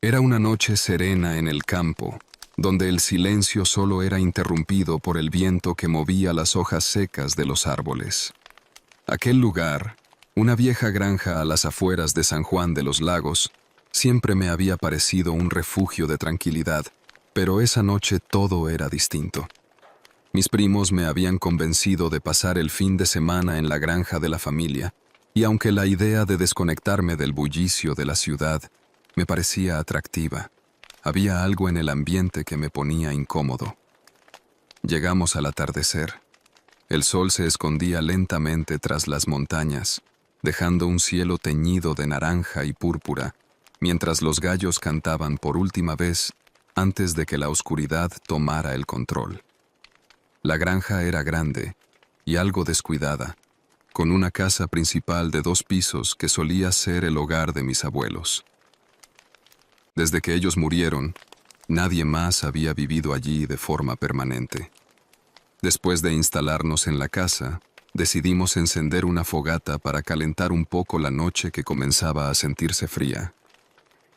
Era una noche serena en el campo, donde el silencio solo era interrumpido por el viento que movía las hojas secas de los árboles. Aquel lugar, una vieja granja a las afueras de San Juan de los Lagos, siempre me había parecido un refugio de tranquilidad, pero esa noche todo era distinto. Mis primos me habían convencido de pasar el fin de semana en la granja de la familia, y aunque la idea de desconectarme del bullicio de la ciudad me parecía atractiva, había algo en el ambiente que me ponía incómodo. Llegamos al atardecer. El sol se escondía lentamente tras las montañas, dejando un cielo teñido de naranja y púrpura, mientras los gallos cantaban por última vez antes de que la oscuridad tomara el control. La granja era grande y algo descuidada, con una casa principal de 2 pisos que solía ser el hogar de mis abuelos. Desde que ellos murieron, nadie más había vivido allí de forma permanente. Después de instalarnos en la casa, decidimos encender una fogata para calentar un poco la noche que comenzaba a sentirse fría.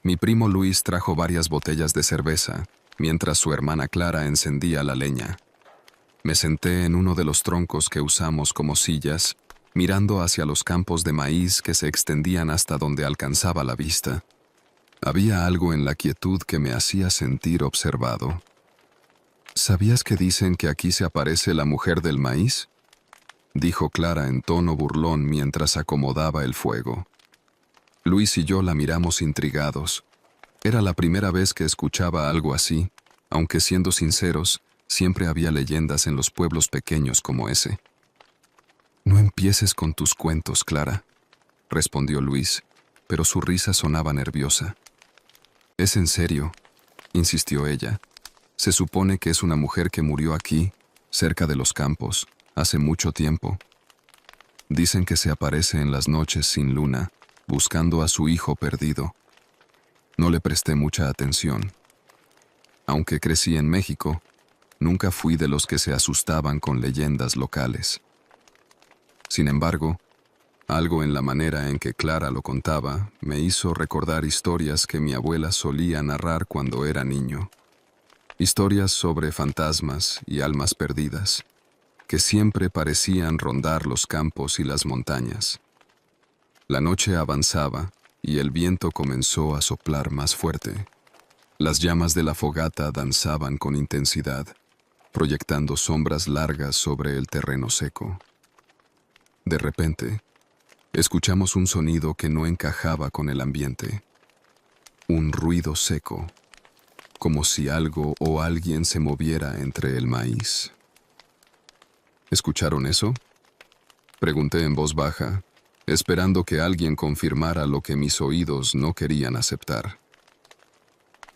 Mi primo Luis trajo varias botellas de cerveza, mientras su hermana Clara encendía la leña. Me senté en uno de los troncos que usamos como sillas, mirando hacia los campos de maíz que se extendían hasta donde alcanzaba la vista. Había algo en la quietud que me hacía sentir observado. ¿Sabías que dicen que aquí se aparece la mujer del maíz?, dijo Clara en tono burlón mientras acomodaba el fuego. Luis y yo la miramos intrigados. Era la primera vez que escuchaba algo así, aunque siendo sinceros, siempre había leyendas en los pueblos pequeños como ese. «No empieces con tus cuentos, Clara», respondió Luis, pero su risa sonaba nerviosa. «Es en serio», insistió ella. «Se supone que es una mujer que murió aquí, cerca de los campos, hace mucho tiempo. Dicen que se aparece en las noches sin luna, buscando a su hijo perdido. No le presté mucha atención. Aunque crecí en México, nunca fui de los que se asustaban con leyendas locales. Sin embargo, algo en la manera en que Clara lo contaba me hizo recordar historias que mi abuela solía narrar cuando era niño. Historias sobre fantasmas y almas perdidas, que siempre parecían rondar los campos y las montañas. La noche avanzaba y el viento comenzó a soplar más fuerte. Las llamas de la fogata danzaban con intensidad, proyectando sombras largas sobre el terreno seco. De repente, escuchamos un sonido que no encajaba con el ambiente. Un ruido seco, como si algo o alguien se moviera entre el maíz. ¿Escucharon eso?, pregunté en voz baja, esperando que alguien confirmara lo que mis oídos no querían aceptar.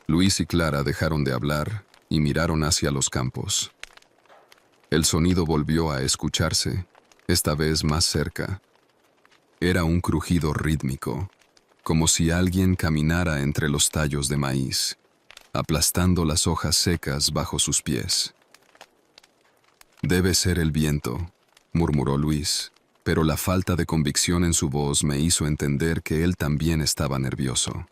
Luis y Clara dejaron de hablar y miraron hacia los campos. El sonido volvió a escucharse, esta vez más cerca. Era un crujido rítmico, como si alguien caminara entre los tallos de maíz, aplastando las hojas secas bajo sus pies. «Debe ser el viento», murmuró Luis, pero la falta de convicción en su voz me hizo entender que él también estaba nervioso.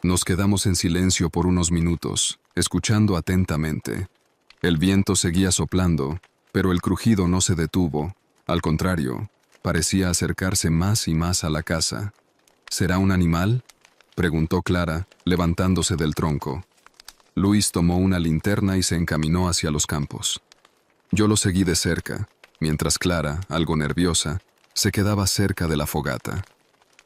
Nos quedamos en silencio por unos minutos, escuchando atentamente. El viento seguía soplando, pero el crujido no se detuvo. Al contrario, parecía acercarse más y más a la casa. «¿Será un animal?», preguntó Clara, levantándose del tronco. Luis tomó una linterna y se encaminó hacia los campos. Yo lo seguí de cerca, mientras Clara, algo nerviosa, se quedaba cerca de la fogata.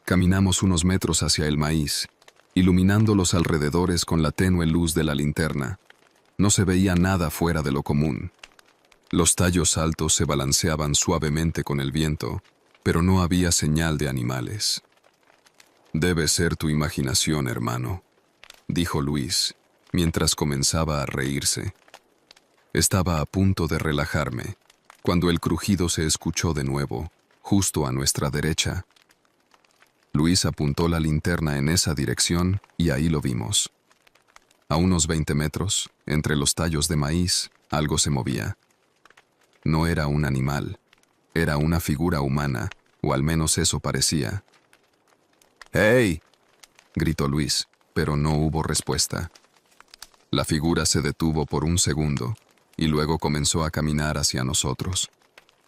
Caminamos unos metros hacia el maíz, iluminando los alrededores con la tenue luz de la linterna. No se veía nada fuera de lo común. Los tallos altos se balanceaban suavemente con el viento, pero no había señal de animales. «Debe ser tu imaginación, hermano», dijo Luis, mientras comenzaba a reírse. Estaba a punto de relajarme, cuando el crujido se escuchó de nuevo, justo a nuestra derecha. Luis apuntó la linterna en esa dirección y ahí lo vimos. A unos 20 metros, entre los tallos de maíz, algo se movía. No era un animal, era una figura humana, o al menos eso parecía. «¡Hey!», gritó Luis, pero no hubo respuesta. La figura se detuvo por un segundo y luego comenzó a caminar hacia nosotros.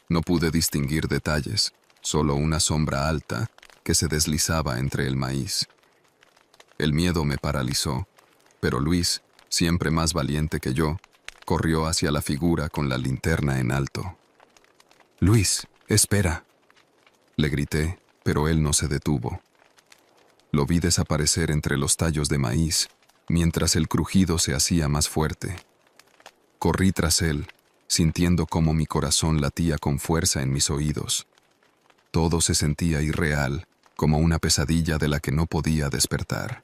No pude distinguir detalles, solo una sombra alta que se deslizaba entre el maíz. El miedo me paralizó, pero Luis, siempre más valiente que yo, corrió hacia la figura con la linterna en alto. «Luis, espera», le grité, pero él no se detuvo. Lo vi desaparecer entre los tallos de maíz, mientras el crujido se hacía más fuerte. Corrí tras él, sintiendo cómo mi corazón latía con fuerza en mis oídos. Todo se sentía irreal, como una pesadilla de la que no podía despertar.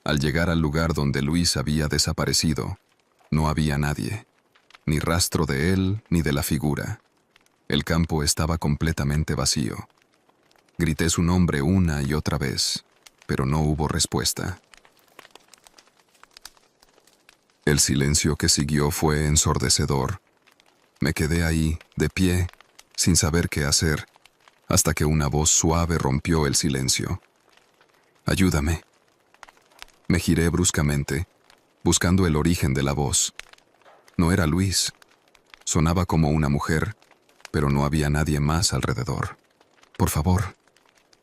Al llegar al lugar donde Luis había desaparecido, no había nadie, ni rastro de él ni de la figura. El campo estaba completamente vacío. Grité su nombre una y otra vez, pero no hubo respuesta. El silencio que siguió fue ensordecedor. Me quedé ahí, de pie, sin saber qué hacer, hasta que una voz suave rompió el silencio. «Ayúdame». Me giré bruscamente, buscando el origen de la voz. No era Luis. Sonaba como una mujer, pero no había nadie más alrededor. «Por favor,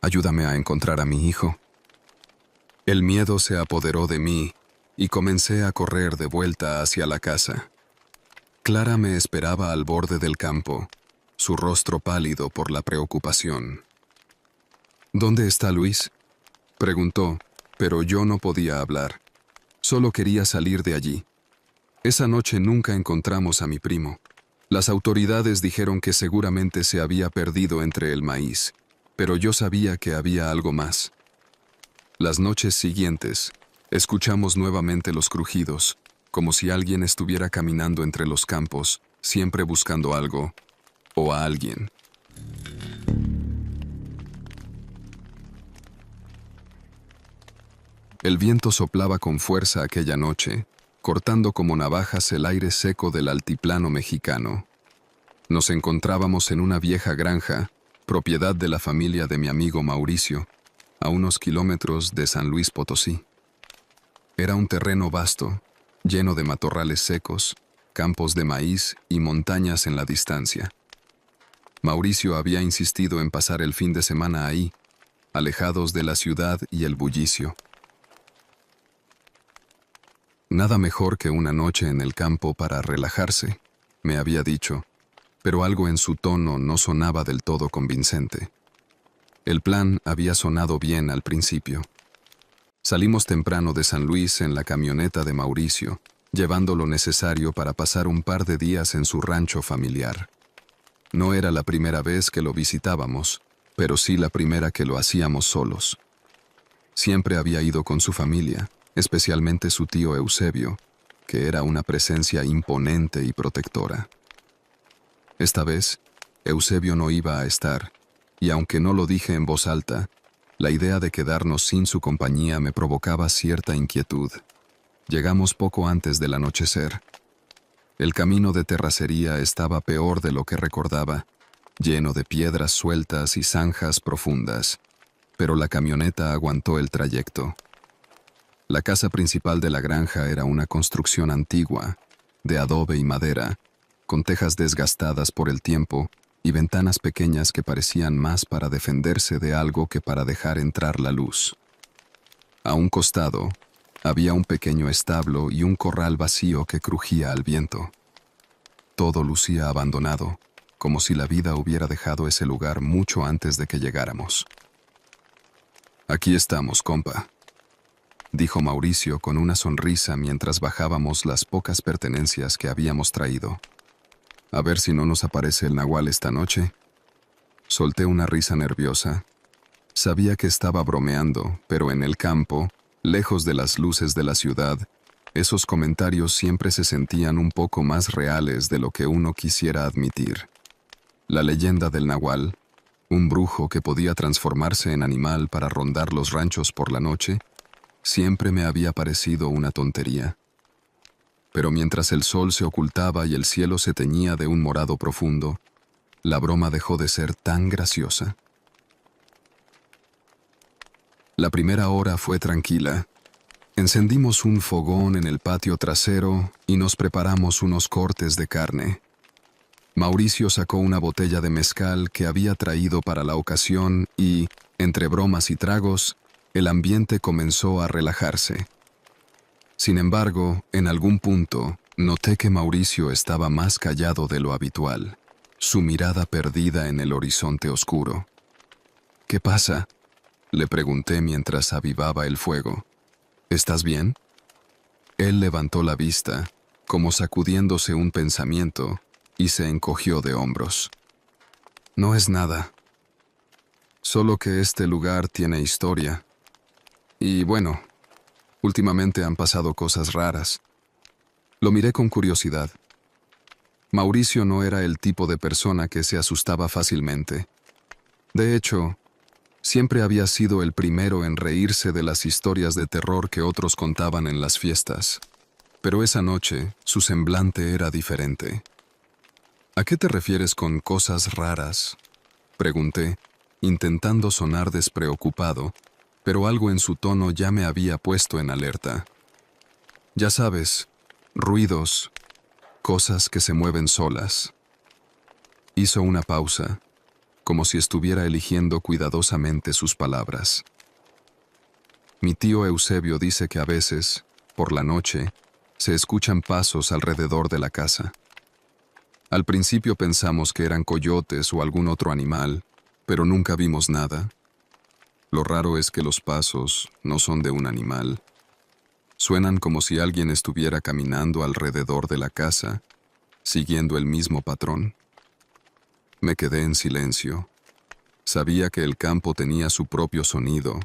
ayúdame a encontrar a mi hijo». El miedo se apoderó de mí y comencé a correr de vuelta hacia la casa. Clara me esperaba al borde del campo, su rostro pálido por la preocupación. «¿Dónde está Luis?», preguntó, pero yo no podía hablar. Solo quería salir de allí. Esa noche nunca encontramos a mi primo. Las autoridades dijeron que seguramente se había perdido entre el maíz, pero yo sabía que había algo más. Las noches siguientes, escuchamos nuevamente los crujidos, como si alguien estuviera caminando entre los campos, siempre buscando algo o a alguien. El viento soplaba con fuerza aquella noche, cortando como navajas el aire seco del altiplano mexicano. Nos encontrábamos en una vieja granja, propiedad de la familia de mi amigo Mauricio, a unos kilómetros de San Luis Potosí. Era un terreno vasto, lleno de matorrales secos, campos de maíz y montañas en la distancia. Mauricio había insistido en pasar el fin de semana ahí, alejados de la ciudad y el bullicio. «Nada mejor que una noche en el campo para relajarse», me había dicho, pero algo en su tono no sonaba del todo convincente. El plan había sonado bien al principio. Salimos temprano de San Luis en la camioneta de Mauricio, llevando lo necesario para pasar un par de días en su rancho familiar. No era la primera vez que lo visitábamos, pero sí la primera que lo hacíamos solos. Siempre había ido con su familia, especialmente su tío Eusebio, que era una presencia imponente y protectora. Esta vez, Eusebio no iba a estar, y aunque no lo dije en voz alta, la idea de quedarnos sin su compañía me provocaba cierta inquietud. Llegamos poco antes del anochecer. El camino de terracería estaba peor de lo que recordaba, lleno de piedras sueltas y zanjas profundas, pero la camioneta aguantó el trayecto. La casa principal de la granja era una construcción antigua, de adobe y madera, con tejas desgastadas por el tiempo y ventanas pequeñas que parecían más para defenderse de algo que para dejar entrar la luz. A un costado, había un pequeño establo y un corral vacío que crujía al viento. Todo lucía abandonado, como si la vida hubiera dejado ese lugar mucho antes de que llegáramos. «Aquí estamos, compa», dijo Mauricio con una sonrisa mientras bajábamos las pocas pertenencias que habíamos traído. «A ver si no nos aparece el nahual esta noche». Solté una risa nerviosa. Sabía que estaba bromeando, pero en el campo, lejos de las luces de la ciudad, esos comentarios siempre se sentían un poco más reales de lo que uno quisiera admitir. La leyenda del nahual, un brujo que podía transformarse en animal para rondar los ranchos por la noche, siempre me había parecido una tontería. Pero mientras el sol se ocultaba y el cielo se teñía de un morado profundo, la broma dejó de ser tan graciosa. La primera hora fue tranquila. Encendimos un fogón en el patio trasero y nos preparamos unos cortes de carne. Mauricio sacó una botella de mezcal que había traído para la ocasión y, entre bromas y tragos, el ambiente comenzó a relajarse. Sin embargo, en algún punto, noté que Mauricio estaba más callado de lo habitual, su mirada perdida en el horizonte oscuro. «¿Qué pasa?», le pregunté mientras avivaba el fuego. «¿Estás bien?». Él levantó la vista, como sacudiéndose un pensamiento, y se encogió de hombros. «No es nada. Solo que este lugar tiene historia. Y bueno, últimamente han pasado cosas raras». Lo miré con curiosidad. Mauricio no era el tipo de persona que se asustaba fácilmente. De hecho, siempre había sido el primero en reírse de las historias de terror que otros contaban en las fiestas. Pero esa noche, su semblante era diferente. «¿A qué te refieres con cosas raras?», pregunté, intentando sonar despreocupado, pero algo en su tono ya me había puesto en alerta. «Ya sabes, ruidos, cosas que se mueven solas». Hizo una pausa, como si estuviera eligiendo cuidadosamente sus palabras. «Mi tío Eusebio dice que a veces, por la noche, se escuchan pasos alrededor de la casa. Al principio pensamos que eran coyotes o algún otro animal, pero nunca vimos nada. Lo raro es que los pasos no son de un animal. Suenan como si alguien estuviera caminando alrededor de la casa, siguiendo el mismo patrón». Me quedé en silencio. Sabía que el campo tenía su propio sonido,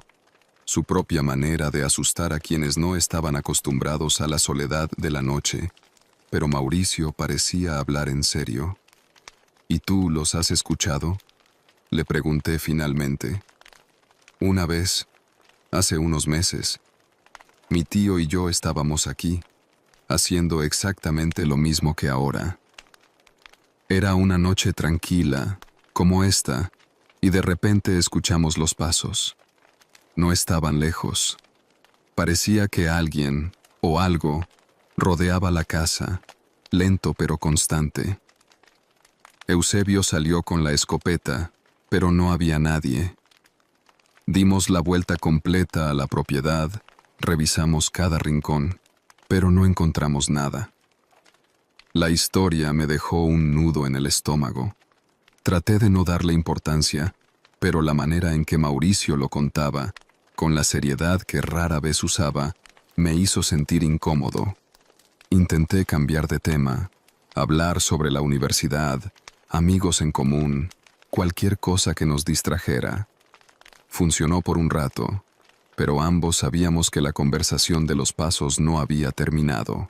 su propia manera de asustar a quienes no estaban acostumbrados a la soledad de la noche, pero Mauricio parecía hablar en serio. «¿Y tú los has escuchado?», le pregunté finalmente. «Una vez, hace unos meses, mi tío y yo estábamos aquí, haciendo exactamente lo mismo que ahora. Era una noche tranquila, como esta, y de repente escuchamos los pasos. No estaban lejos. Parecía que alguien, o algo, rodeaba la casa, lento pero constante. Eusebio salió con la escopeta, pero no había nadie. Dimos la vuelta completa a la propiedad, revisamos cada rincón, pero no encontramos nada». La historia me dejó un nudo en el estómago. Traté de no darle importancia, pero la manera en que Mauricio lo contaba, con la seriedad que rara vez usaba, me hizo sentir incómodo. Intenté cambiar de tema, hablar sobre la universidad, amigos en común, cualquier cosa que nos distrajera. Funcionó por un rato, pero ambos sabíamos que la conversación de los pasos no había terminado.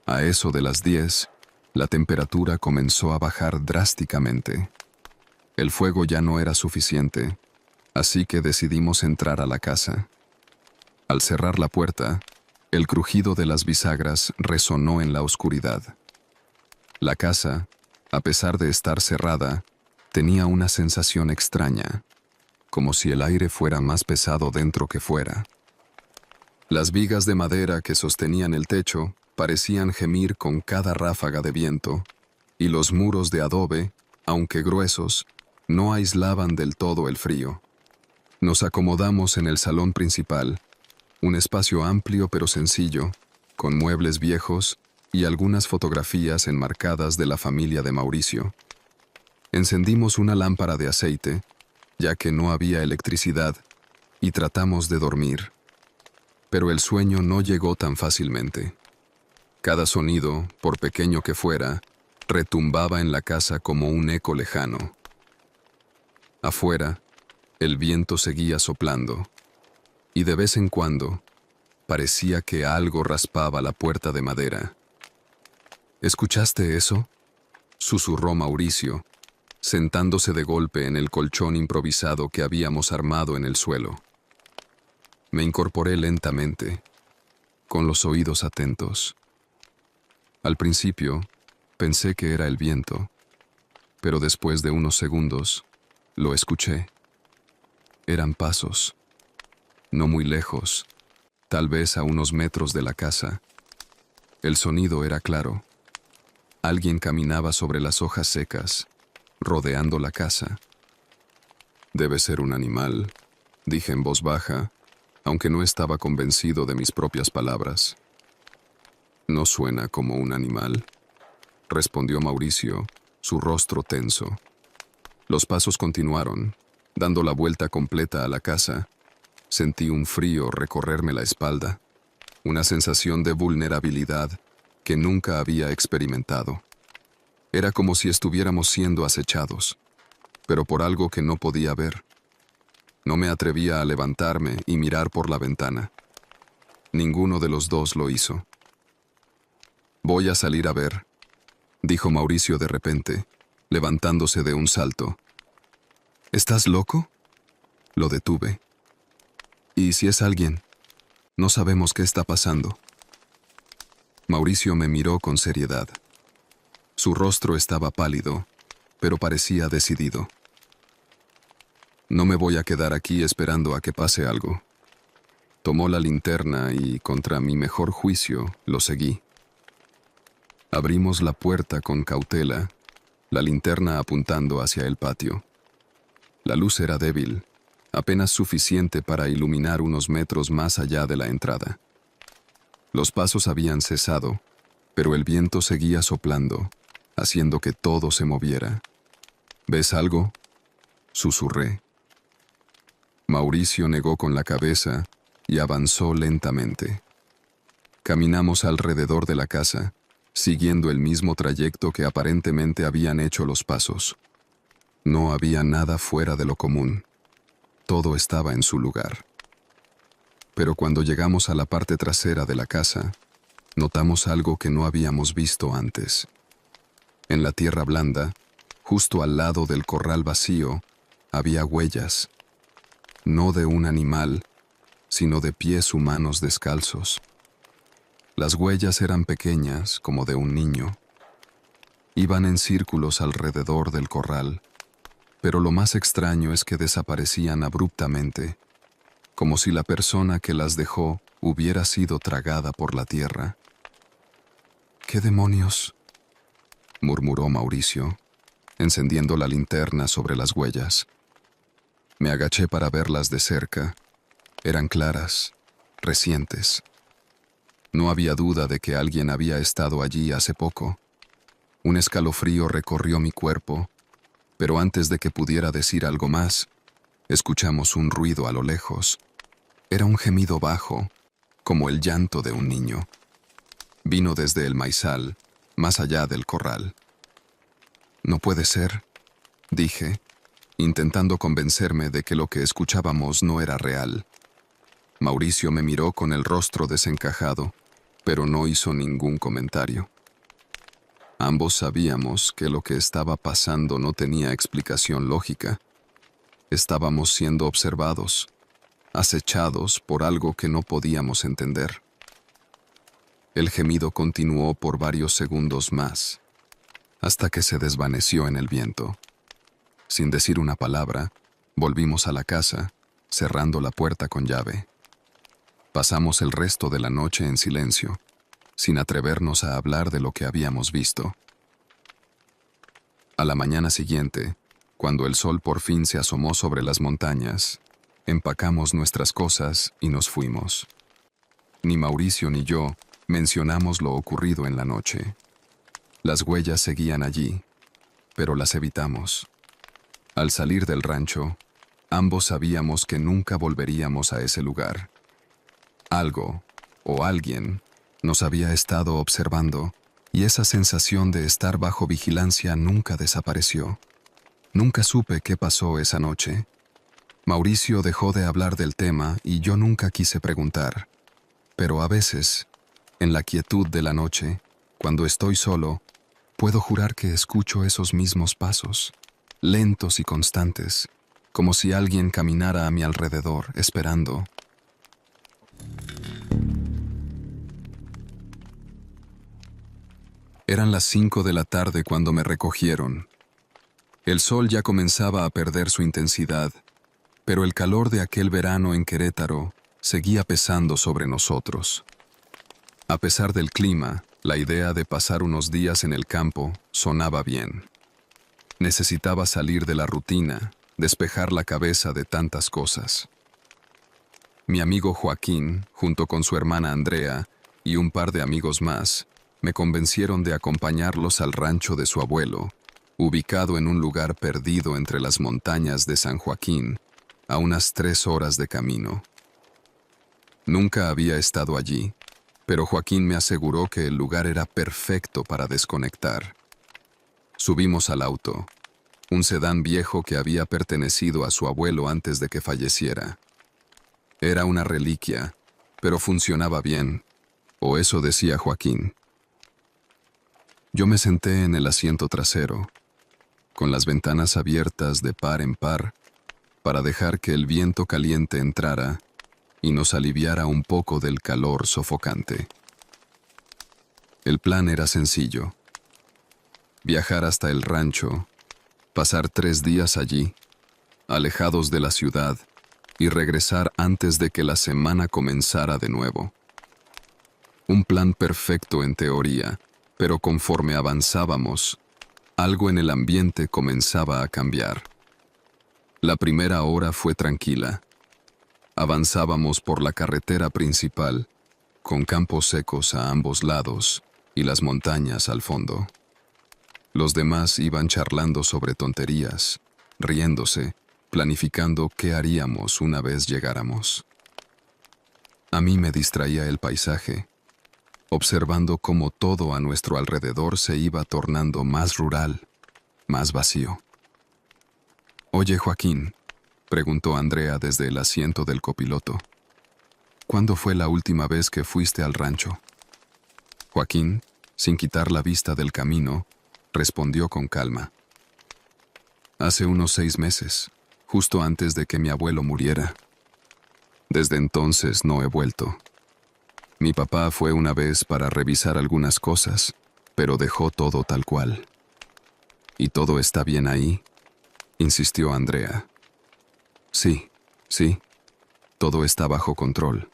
A eso de las 10, la temperatura comenzó a bajar drásticamente. El fuego ya no era suficiente, así que decidimos entrar a la casa. Al cerrar la puerta, el crujido de las bisagras resonó en la oscuridad. La casa, a pesar de estar cerrada, tenía una sensación extraña, como si el aire fuera más pesado dentro que fuera. Las vigas de madera que sostenían el techo parecían gemir con cada ráfaga de viento, y los muros de adobe, aunque gruesos, no aislaban del todo el frío. Nos acomodamos en el salón principal, un espacio amplio pero sencillo, con muebles viejos y algunas fotografías enmarcadas de la familia de Mauricio. Encendimos una lámpara de aceite, ya que no había electricidad, y tratamos de dormir. Pero el sueño no llegó tan fácilmente. Cada sonido, por pequeño que fuera, retumbaba en la casa como un eco lejano. Afuera, el viento seguía soplando, y de vez en cuando, parecía que algo raspaba la puerta de madera. ¿Escuchaste eso?, susurró Mauricio, sentándose de golpe en el colchón improvisado que habíamos armado en el suelo. Me incorporé lentamente, con los oídos atentos. Al principio, pensé que era el viento, pero después de unos segundos, lo escuché. Eran pasos. No muy lejos, tal vez a unos metros de la casa. El sonido era claro. Alguien caminaba sobre las hojas secas, rodeando la casa. Debe ser un animal, dije en voz baja, aunque no estaba convencido de mis propias palabras. No suena como un animal, respondió Mauricio, su rostro tenso. Los pasos continuaron, dando la vuelta completa a la casa. Sentí un frío recorrerme la espalda, una sensación de vulnerabilidad que nunca había experimentado. Era como si estuviéramos siendo acechados, pero por algo que no podía ver. No me atrevía a levantarme y mirar por la ventana. Ninguno de los dos lo hizo. Voy a salir a ver, dijo Mauricio de repente, levantándose de un salto. ¿Estás loco? Lo detuve. ¿Y si es alguien? No sabemos qué está pasando. Mauricio me miró con seriedad. Su rostro estaba pálido, pero parecía decidido. No me voy a quedar aquí esperando a que pase algo. Tomó la linterna y, contra mi mejor juicio, lo seguí. Abrimos la puerta con cautela, la linterna apuntando hacia el patio. La luz era débil, apenas suficiente para iluminar unos metros más allá de la entrada. Los pasos habían cesado, pero el viento seguía soplando, haciendo que todo se moviera. ¿Ves algo?, susurré. Mauricio negó con la cabeza y avanzó lentamente. Caminamos alrededor de la casa, siguiendo el mismo trayecto que aparentemente habían hecho los pasos. No había nada fuera de lo común. Todo estaba en su lugar. Pero cuando llegamos a la parte trasera de la casa, notamos algo que no habíamos visto antes. En la tierra blanda, justo al lado del corral vacío, había huellas, no de un animal, sino de pies humanos descalzos. Las huellas eran pequeñas, como de un niño. Iban en círculos alrededor del corral, pero lo más extraño es que desaparecían abruptamente, como si la persona que las dejó hubiera sido tragada por la tierra. ¿Qué demonios?, murmuró Mauricio, encendiendo la linterna sobre las huellas. Me agaché para verlas de cerca. Eran claras, recientes. No había duda de que alguien había estado allí hace poco. Un escalofrío recorrió mi cuerpo, pero antes de que pudiera decir algo más, escuchamos un ruido a lo lejos. Era un gemido bajo, como el llanto de un niño. Vino desde el maizal, más allá del corral. No puede ser, dije, intentando convencerme de que lo que escuchábamos no era real. Mauricio me miró con el rostro desencajado, pero no hizo ningún comentario. Ambos sabíamos que lo que estaba pasando no tenía explicación lógica. Estábamos siendo observados, acechados por algo que no podíamos entender. El gemido continuó por varios segundos más, hasta que se desvaneció en el viento. Sin decir una palabra, volvimos a la casa, cerrando la puerta con llave. Pasamos el resto de la noche en silencio, sin atrevernos a hablar de lo que habíamos visto. A la mañana siguiente, cuando el sol por fin se asomó sobre las montañas, empacamos nuestras cosas y nos fuimos. Ni Mauricio ni yo mencionamos lo ocurrido en la noche. Las huellas seguían allí, pero las evitamos. Al salir del rancho, ambos sabíamos que nunca volveríamos a ese lugar. Algo, o alguien, nos había estado observando, y esa sensación de estar bajo vigilancia nunca desapareció. Nunca supe qué pasó esa noche. Mauricio dejó de hablar del tema y yo nunca quise preguntar. Pero a veces, en la quietud de la noche, cuando estoy solo, puedo jurar que escucho esos mismos pasos, lentos y constantes, como si alguien caminara a mi alrededor, esperando. Eran las 5 de la tarde cuando me recogieron. El sol ya comenzaba a perder su intensidad, pero el calor de aquel verano en Querétaro seguía pesando sobre nosotros. A pesar del clima, la idea de pasar unos días en el campo sonaba bien. Necesitaba salir de la rutina, despejar la cabeza de tantas cosas. Mi amigo Joaquín, junto con su hermana Andrea y un par de amigos más, me convencieron de acompañarlos al rancho de su abuelo, ubicado en un lugar perdido entre las montañas de San Joaquín, a unas 3 horas de camino. Nunca había estado allí, pero Joaquín me aseguró que el lugar era perfecto para desconectar. Subimos al auto, un sedán viejo que había pertenecido a su abuelo antes de que falleciera. Era una reliquia, pero funcionaba bien, o eso decía Joaquín. Yo me senté en el asiento trasero, con las ventanas abiertas de par en par, para dejar que el viento caliente entrara y nos aliviara un poco del calor sofocante. El plan era sencillo: viajar hasta el rancho, pasar 3 días allí, alejados de la ciudad, y regresar antes de que la semana comenzara de nuevo. Un plan perfecto en teoría, pero conforme avanzábamos, algo en el ambiente comenzaba a cambiar. La primera hora fue tranquila. Avanzábamos por la carretera principal, con campos secos a ambos lados y las montañas al fondo. Los demás iban charlando sobre tonterías, riéndose, planificando qué haríamos una vez llegáramos. A mí me distraía el paisaje, observando cómo todo a nuestro alrededor se iba tornando más rural, más vacío. «Oye, Joaquín», preguntó Andrea desde el asiento del copiloto, «¿cuándo fue la última vez que fuiste al rancho?» Joaquín, sin quitar la vista del camino, respondió con calma. «Hace unos 6 meses, justo antes de que mi abuelo muriera. Desde entonces no he vuelto. Mi papá fue una vez para revisar algunas cosas, pero dejó todo tal cual». «¿Y todo está bien ahí?», insistió Andrea. Sí, todo está bajo control.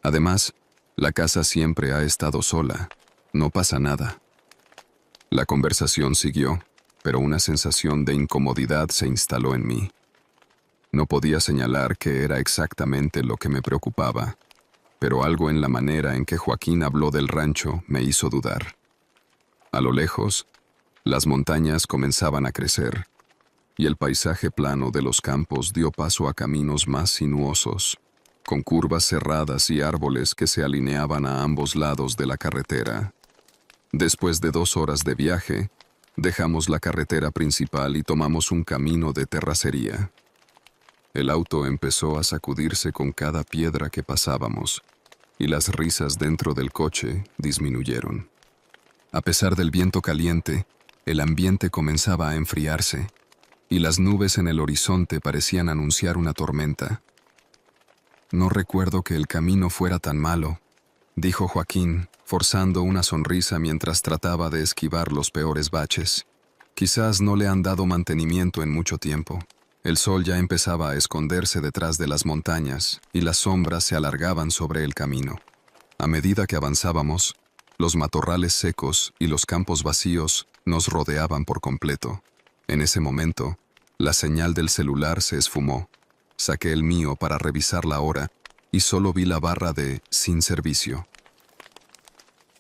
Además, la casa siempre ha estado sola, no pasa nada». La conversación siguió, pero una sensación de incomodidad se instaló en mí. No podía señalar qué era exactamente lo que me preocupaba, pero algo en la manera en que Joaquín habló del rancho me hizo dudar. A lo lejos, las montañas comenzaban a crecer, y el paisaje plano de los campos dio paso a caminos más sinuosos, con curvas cerradas y árboles que se alineaban a ambos lados de la carretera. Después de 2 horas de viaje, dejamos la carretera principal y tomamos un camino de terracería. El auto empezó a sacudirse con cada piedra que pasábamos, y las risas dentro del coche disminuyeron. A pesar del viento caliente, el ambiente comenzaba a enfriarse, y las nubes en el horizonte parecían anunciar una tormenta. «No recuerdo que el camino fuera tan malo», dijo Joaquín, forzando una sonrisa mientras trataba de esquivar los peores baches. «Quizás no le han dado mantenimiento en mucho tiempo». El sol ya empezaba a esconderse detrás de las montañas y las sombras se alargaban sobre el camino. A medida que avanzábamos, los matorrales secos y los campos vacíos nos rodeaban por completo. En ese momento, la señal del celular se esfumó. Saqué el mío para revisar la hora y solo vi la barra de «sin servicio».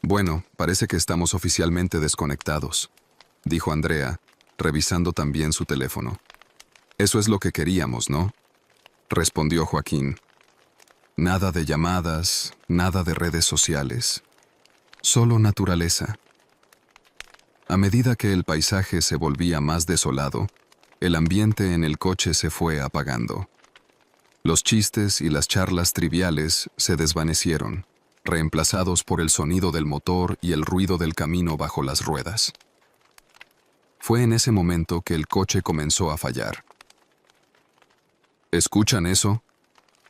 «Bueno, parece que estamos oficialmente desconectados», dijo Andrea, revisando también su teléfono. «Eso es lo que queríamos, ¿no?», respondió Joaquín. «Nada de llamadas, nada de redes sociales. Solo naturaleza». A medida que el paisaje se volvía más desolado, el ambiente en el coche se fue apagando. Los chistes y las charlas triviales se desvanecieron, reemplazados por el sonido del motor y el ruido del camino bajo las ruedas. Fue en ese momento que el coche comenzó a fallar. «¿Escuchan eso?»,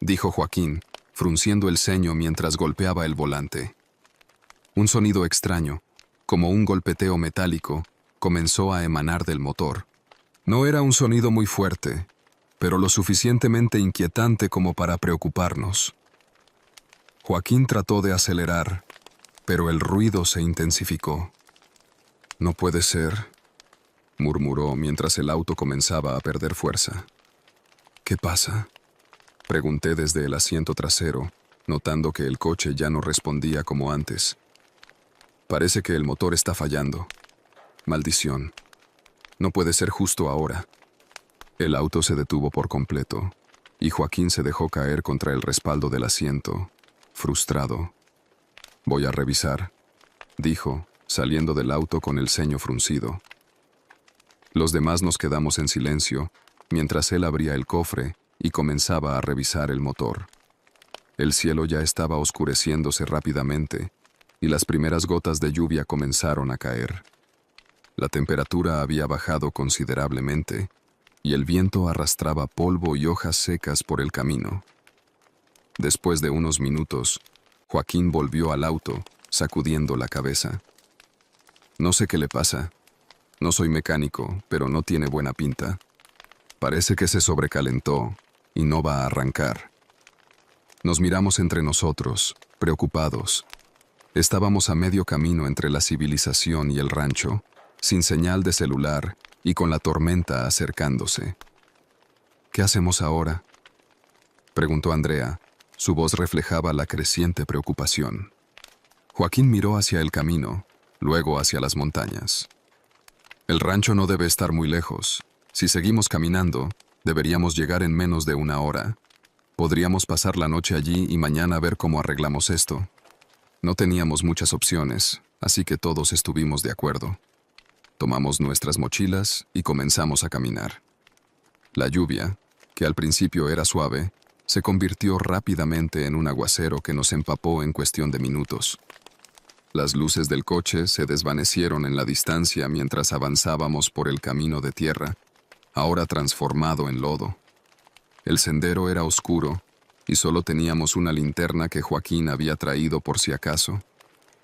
dijo Joaquín, frunciendo el ceño mientras golpeaba el volante. Un sonido extraño, como un golpeteo metálico, comenzó a emanar del motor. No era un sonido muy fuerte, pero lo suficientemente inquietante como para preocuparnos. Joaquín trató de acelerar, pero el ruido se intensificó. «No puede ser», murmuró mientras el auto comenzaba a perder fuerza. «¿Qué pasa?», pregunté desde el asiento trasero, notando que el coche ya no respondía como antes. «Parece que el motor está fallando. Maldición. No puede ser justo ahora». El auto se detuvo por completo, y Joaquín se dejó caer contra el respaldo del asiento, frustrado. «Voy a revisar», dijo, saliendo del auto con el ceño fruncido. Los demás nos quedamos en silencio, mientras él abría el cofre y comenzaba a revisar el motor. El cielo ya estaba oscureciéndose rápidamente, y las primeras gotas de lluvia comenzaron a caer. La temperatura había bajado considerablemente, y el viento arrastraba polvo y hojas secas por el camino. Después de unos minutos, Joaquín volvió al auto, sacudiendo la cabeza. «No sé qué le pasa. No soy mecánico, pero no tiene buena pinta. Parece que se sobrecalentó y no va a arrancar». Nos miramos entre nosotros, preocupados. Estábamos a medio camino entre la civilización y el rancho, sin señal de celular y con la tormenta acercándose. «¿Qué hacemos ahora?», preguntó Andrea. Su voz reflejaba la creciente preocupación. Joaquín miró hacia el camino, luego hacia las montañas. «El rancho no debe estar muy lejos. Si seguimos caminando, deberíamos llegar en menos de una hora. Podríamos pasar la noche allí y mañana ver cómo arreglamos esto». No teníamos muchas opciones, así que todos estuvimos de acuerdo. Tomamos nuestras mochilas y comenzamos a caminar. La lluvia, que al principio era suave, se convirtió rápidamente en un aguacero que nos empapó en cuestión de minutos. Las luces del coche se desvanecieron en la distancia mientras avanzábamos por el camino de tierra, ahora transformado en lodo. El sendero era oscuro y solo teníamos una linterna que Joaquín había traído por si acaso.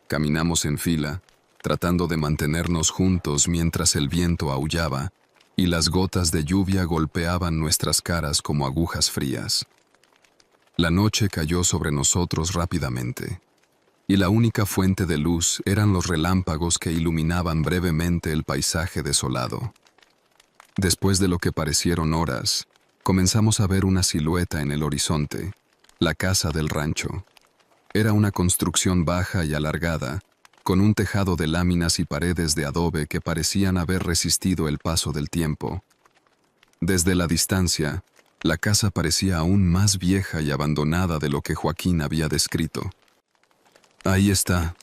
Caminamos en fila, tratando de mantenernos juntos mientras el viento aullaba y las gotas de lluvia golpeaban nuestras caras como agujas frías. La noche cayó sobre nosotros rápidamente, y la única fuente de luz eran los relámpagos que iluminaban brevemente el paisaje desolado. Después de lo que parecieron horas, comenzamos a ver una silueta en el horizonte, la casa del rancho. Era una construcción baja y alargada, con un tejado de láminas y paredes de adobe que parecían haber resistido el paso del tiempo. Desde la distancia, la casa parecía aún más vieja y abandonada de lo que Joaquín había descrito. «Ahí está»,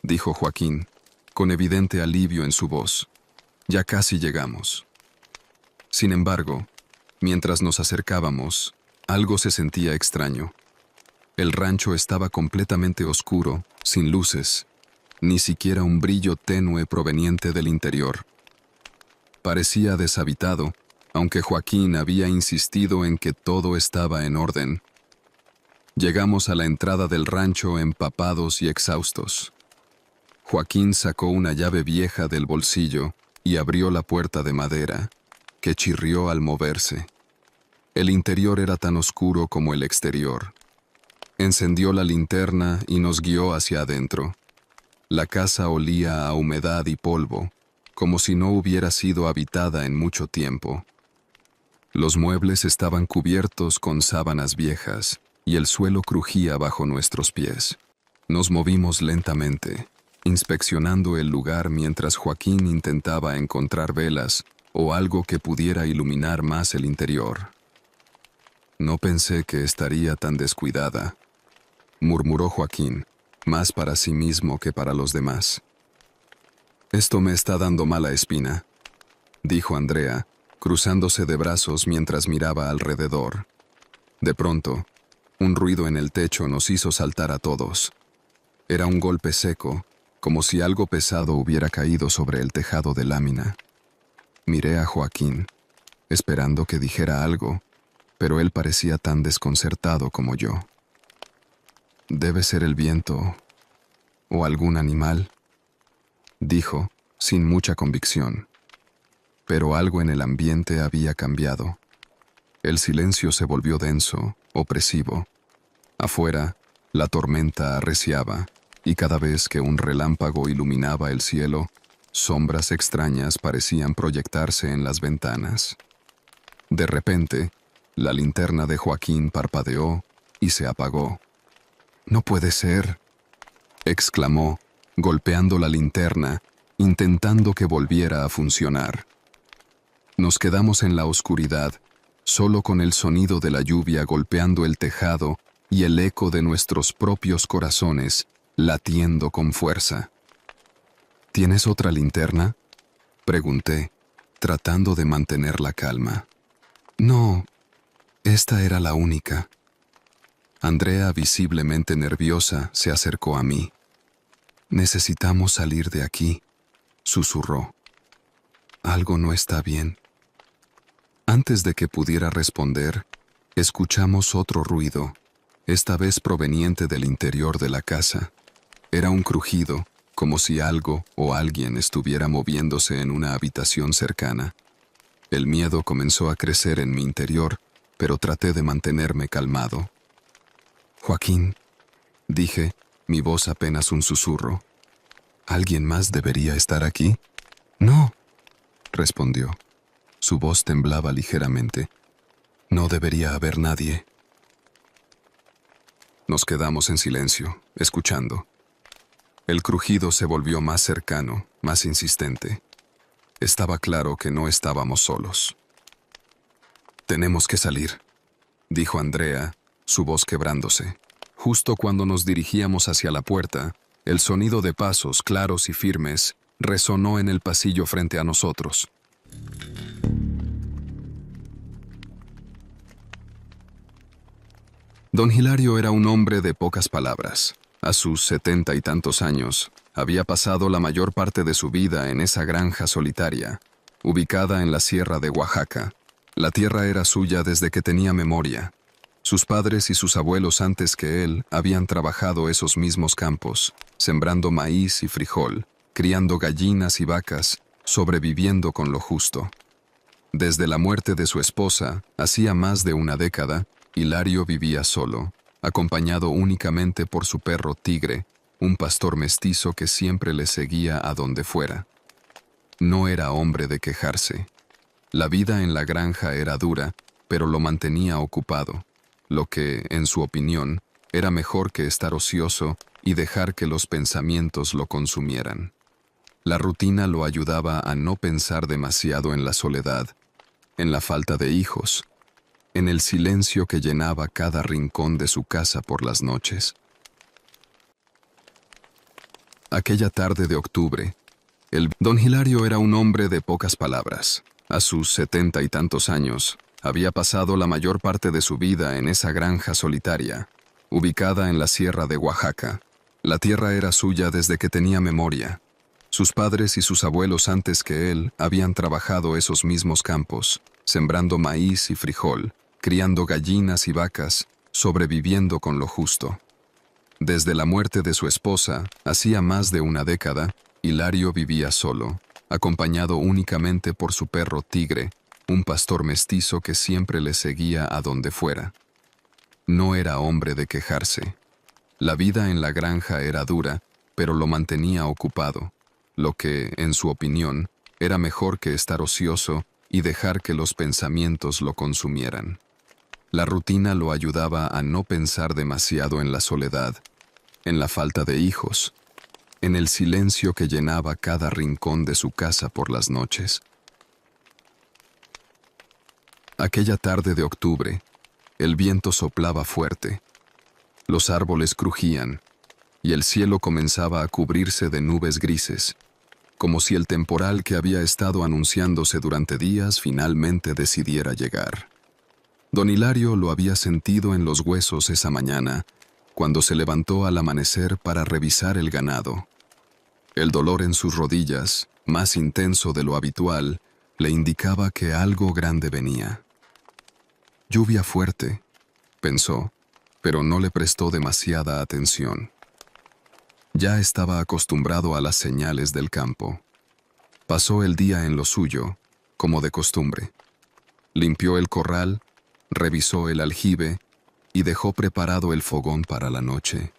dijo Joaquín, con evidente alivio en su voz. «Ya casi llegamos». Sin embargo, mientras nos acercábamos, algo se sentía extraño. El rancho estaba completamente oscuro, sin luces, ni siquiera un brillo tenue proveniente del interior. Parecía deshabitado, aunque Joaquín había insistido en que todo estaba en orden. Llegamos a la entrada del rancho empapados y exhaustos. Joaquín sacó una llave vieja del bolsillo y abrió la puerta de madera, que chirrió al moverse. El interior era tan oscuro como el exterior. Encendió la linterna y nos guió hacia adentro. La casa olía a humedad y polvo, como si no hubiera sido habitada en mucho tiempo. Los muebles estaban cubiertos con sábanas viejas y el suelo crujía bajo nuestros pies. Nos movimos lentamente, inspeccionando el lugar mientras Joaquín intentaba encontrar velas o algo que pudiera iluminar más el interior. «No pensé que estaría tan descuidada», murmuró Joaquín, más para sí mismo que para los demás. «Esto me está dando mala espina», dijo Andrea, cruzándose de brazos mientras miraba alrededor. De pronto, un ruido en el techo nos hizo saltar a todos. Era un golpe seco, como si algo pesado hubiera caído sobre el tejado de lámina. Miré a Joaquín, esperando que dijera algo, pero él parecía tan desconcertado como yo. «Debe ser el viento o algún animal», dijo, sin mucha convicción. Pero algo en el ambiente había cambiado. El silencio se volvió denso, opresivo. Afuera, La tormenta arreciaba, y cada vez que un relámpago iluminaba el cielo, sombras extrañas parecían proyectarse en las ventanas. De repente, la linterna de Joaquín parpadeó y se apagó. «¡No puede ser!», exclamó, golpeando la linterna, intentando que volviera a funcionar. Nos quedamos en la oscuridad, solo con el sonido de la lluvia golpeando el tejado y el eco de nuestros propios corazones latiendo con fuerza. «¿Tienes otra linterna?», pregunté, tratando de mantener la calma. «No, esta era la única». Andrea, visiblemente nerviosa, se acercó a mí. «Necesitamos salir de aquí», susurró. «Algo no está bien». Antes de que pudiera responder, escuchamos otro ruido, esta vez proveniente del interior de la casa. Era un crujido, como si algo o alguien estuviera moviéndose en una habitación cercana. El miedo comenzó a crecer en mi interior, pero traté de mantenerme calmado. «Joaquín», dije, mi voz apenas un susurro. «¿Alguien más debería estar aquí?» «No», respondió. Su voz temblaba ligeramente. «No debería haber nadie». Nos quedamos en silencio, escuchando. El crujido se volvió más cercano, más insistente. Estaba claro que no estábamos solos. «Tenemos que salir», dijo Andrea, su voz quebrándose. Justo cuando nos dirigíamos hacia la puerta, el sonido de pasos claros y firmes resonó en el pasillo frente a nosotros. Don Hilario era un hombre de pocas palabras. A sus 70 y tantos años, había pasado la mayor parte de su vida en esa granja solitaria, ubicada en la sierra de Oaxaca. La tierra era suya desde que tenía memoria. Sus padres y sus abuelos antes que él habían trabajado esos mismos campos, sembrando maíz y frijol, criando gallinas y vacas, sobreviviendo con lo justo. Desde la muerte de su esposa, hacía más de una década, Hilario vivía solo, acompañado únicamente por su perro Tigre, un pastor mestizo que siempre le seguía a donde fuera. No era hombre de quejarse. La vida en la granja era dura, pero lo mantenía ocupado, lo que, en su opinión, era mejor que estar ocioso y dejar que los pensamientos lo consumieran. La rutina lo ayudaba a no pensar demasiado en la soledad, en la falta de hijos, en el silencio que llenaba cada rincón de su casa por las noches. Aquella tarde de octubre, Don Hilario era un hombre de pocas palabras. A sus 70 y tantos años, había pasado la mayor parte de su vida en esa granja solitaria, ubicada en la sierra de Oaxaca. La tierra era suya desde que tenía memoria. Sus padres y sus abuelos antes que él habían trabajado esos mismos campos, sembrando maíz y frijol, criando gallinas y vacas, sobreviviendo con lo justo. Desde la muerte de su esposa, hacía más de una década, Hilario vivía solo, acompañado únicamente por su perro Tigre, un pastor mestizo que siempre le seguía a donde fuera. No era hombre de quejarse. La vida en la granja era dura, pero lo mantenía ocupado, lo que, en su opinión, era mejor que estar ocioso y dejar que los pensamientos lo consumieran. La rutina lo ayudaba a no pensar demasiado en la soledad, en la falta de hijos, en el silencio que llenaba cada rincón de su casa por las noches. Aquella tarde de octubre, el viento soplaba fuerte, los árboles crujían y el cielo comenzaba a cubrirse de nubes grises, como si el temporal que había estado anunciándose durante días finalmente decidiera llegar. Don Hilario lo había sentido en los huesos esa mañana, cuando se levantó al amanecer para revisar el ganado. El dolor en sus rodillas, más intenso de lo habitual, le indicaba que algo grande venía. Lluvia fuerte, pensó, pero no le prestó demasiada atención. Ya estaba acostumbrado a las señales del campo. Pasó el día en lo suyo, como de costumbre. Limpió el corral, revisó el aljibe y dejó preparado el fogón para la noche,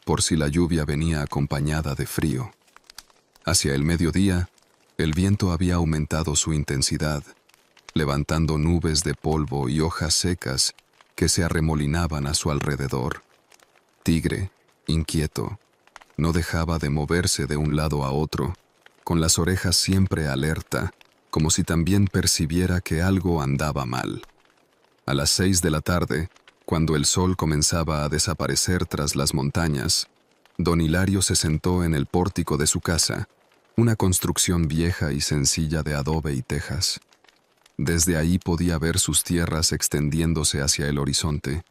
por si la lluvia venía acompañada de frío. Hacia el mediodía, el viento había aumentado su intensidad, levantando nubes de polvo y hojas secas que se arremolinaban a su alrededor. Tigre, inquieto, no dejaba de moverse de un lado a otro, con las orejas siempre alerta, como si también percibiera que algo andaba mal. A las 6 de la tarde, cuando el sol comenzaba a desaparecer tras las montañas, don Hilario se sentó en el pórtico de su casa, una construcción vieja y sencilla de adobe y tejas. Desde ahí podía ver sus tierras extendiéndose hacia el horizonte,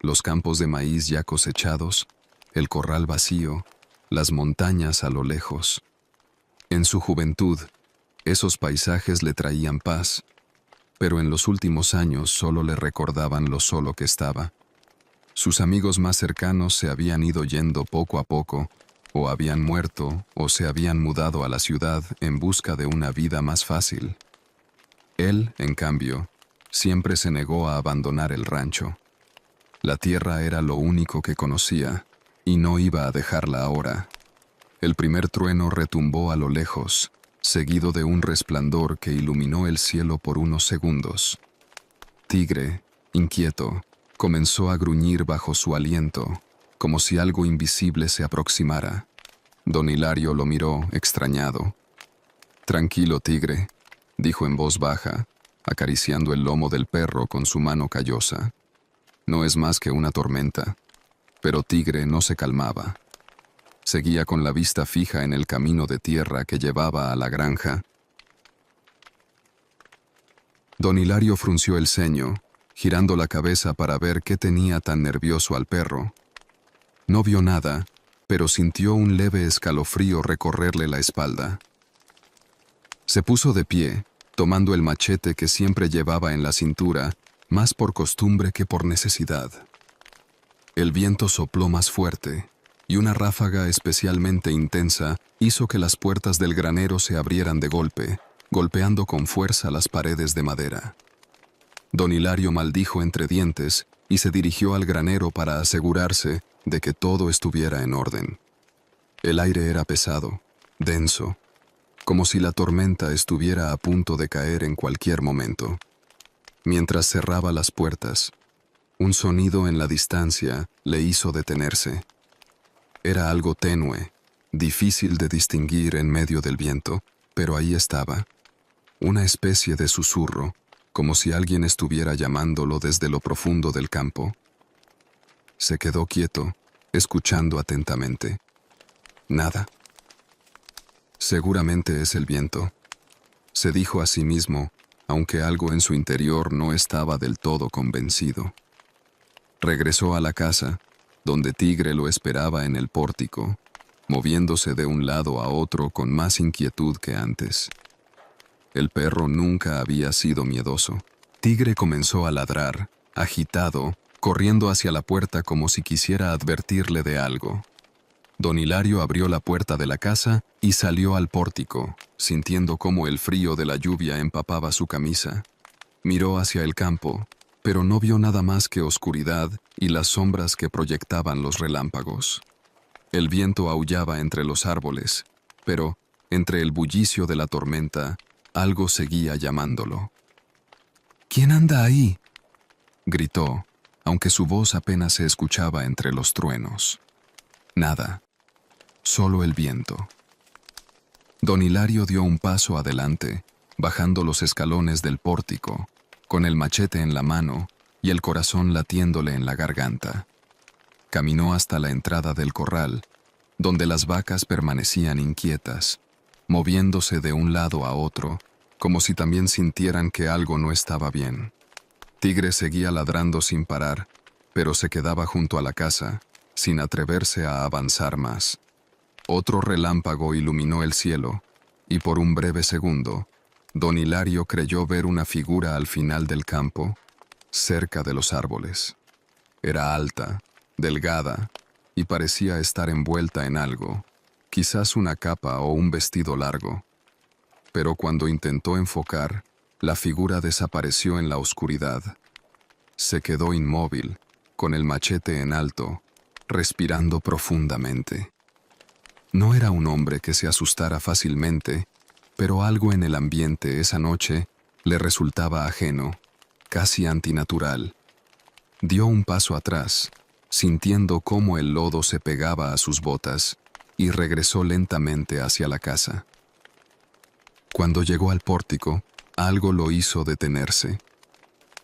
los campos de maíz ya cosechados, el corral vacío, las montañas a lo lejos. En su juventud, esos paisajes le traían paz, pero en los últimos años solo le recordaban lo solo que estaba. Sus amigos más cercanos se habían ido yendo poco a poco, o habían muerto, o se habían mudado a la ciudad en busca de una vida más fácil. Él, en cambio, siempre se negó a abandonar el rancho. La tierra era lo único que conocía, y no iba a dejarla ahora. El primer trueno retumbó a lo lejos, seguido de un resplandor que iluminó el cielo por unos segundos. Tigre, inquieto, comenzó a gruñir bajo su aliento, como si algo invisible se aproximara. Don Hilario lo miró, extrañado. «Tranquilo, Tigre», dijo en voz baja, acariciando el lomo del perro con su mano callosa. «No es más que una tormenta». Pero Tigre no se calmaba. Seguía con la vista fija en el camino de tierra que llevaba a la granja. Don Hilario frunció el ceño, girando la cabeza para ver qué tenía tan nervioso al perro. No vio nada, pero sintió un leve escalofrío recorrerle la espalda. Se puso de pie, tomando el machete que siempre llevaba en la cintura, más por costumbre que por necesidad. El viento sopló más fuerte, y una ráfaga especialmente intensa hizo que las puertas del granero se abrieran de golpe, golpeando con fuerza las paredes de madera. Don Hilario maldijo entre dientes y se dirigió al granero para asegurarse de que todo estuviera en orden. El aire era pesado, denso, como si la tormenta estuviera a punto de caer en cualquier momento. Mientras cerraba las puertas, un sonido en la distancia le hizo detenerse. Era algo tenue, difícil de distinguir en medio del viento, pero ahí estaba, una especie de susurro, como si alguien estuviera llamándolo desde lo profundo del campo. Se quedó quieto, escuchando atentamente. Nada. Seguramente es el viento, se dijo a sí mismo, aunque algo en su interior no estaba del todo convencido. Regresó a la casa, donde Tigre lo esperaba en el pórtico, moviéndose de un lado a otro con más inquietud que antes. El perro nunca había sido miedoso. Tigre comenzó a ladrar, agitado, corriendo hacia la puerta como si quisiera advertirle de algo. Don Hilario abrió la puerta de la casa y salió al pórtico, sintiendo cómo el frío de la lluvia empapaba su camisa. Miró hacia el campo, pero no vio nada más que oscuridad y las sombras que proyectaban los relámpagos. El viento aullaba entre los árboles, pero, entre el bullicio de la tormenta, algo seguía llamándolo. «¿Quién anda ahí?», gritó, aunque su voz apenas se escuchaba entre los truenos. Nada, solo el viento. Don Hilario dio un paso adelante, bajando los escalones del pórtico, con el machete en la mano y el corazón latiéndole en la garganta. Caminó hasta la entrada del corral, donde las vacas permanecían inquietas, moviéndose de un lado a otro, como si también sintieran que algo no estaba bien. Tigre seguía ladrando sin parar, pero se quedaba junto a la casa, sin atreverse a avanzar más. Otro relámpago iluminó el cielo, y por un breve segundo, don Hilario creyó ver una figura al final del campo, cerca de los árboles. Era alta, delgada, y parecía estar envuelta en algo, quizás una capa o un vestido largo. Pero cuando intentó enfocar, la figura desapareció en la oscuridad. Se quedó inmóvil, con el machete en alto, respirando profundamente. No era un hombre que se asustara fácilmente, pero algo en el ambiente esa noche le resultaba ajeno, casi antinatural. Dio un paso atrás, sintiendo cómo el lodo se pegaba a sus botas, y regresó lentamente hacia la casa. Cuando llegó al pórtico, algo lo hizo detenerse.